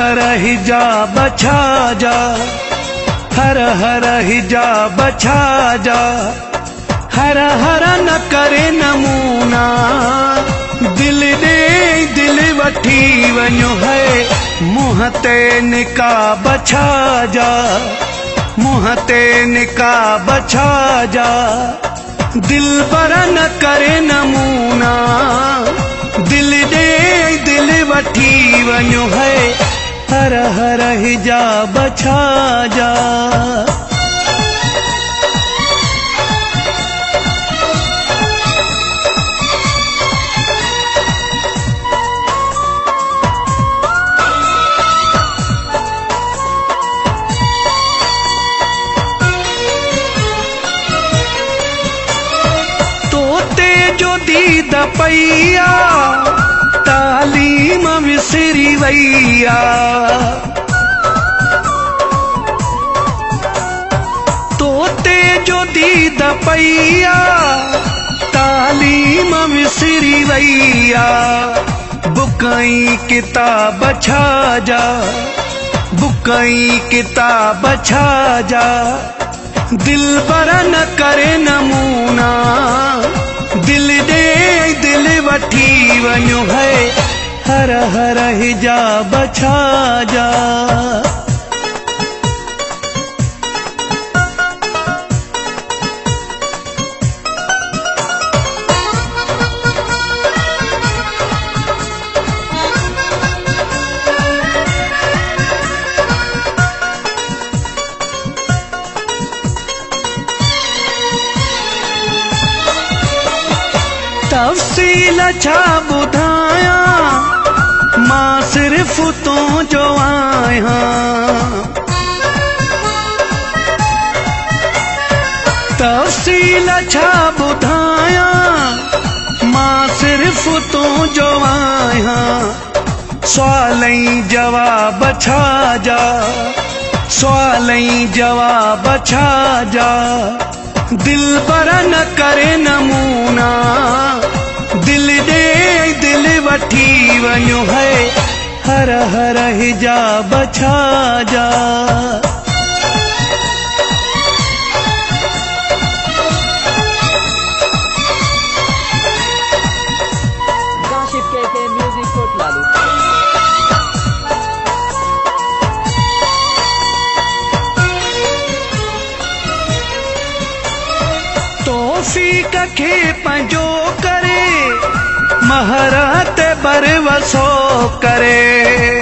हर हिजाब छा जा, हर हर हिजाब छा जा, हर हर न करे नमूना, दिल दे दिल वठी वञो है, मुंह ते निकाब छा जा, मुंह ते निकाब छा जा, दिल पर न करे नमूना, दिल दे दिल वठी वञो है, हर हर हिजाब छा जा। तोते जो दीद पैया, तालीम विसरी वैया, तोते जो दीद पैया, तालीम विसरी वैया, बुकई किताब छा जा, बुकई किताब छा जा, दिल पर न करे नमूना, दिल दे दिल वठी वञो है, हर हर हिजाब छा जा। तफ़सील छा ॿुधायां, मां सिर्फ़ तो जो आहियां, तफ़सील छा ॿुधायां, मां सिर्फ़ तो जो आहियां, सुवालई जवाब छा जा, सुवालई जवाब छा जा, दिल पर न करे नमूना, दिल दे दिल वठी वञो है, हर हर हिजाब छा जा। काशिफ के म्यूजिक को लालू। तौफ़ीक़ खे पंहिंजो करे, महरत बर वसो करे।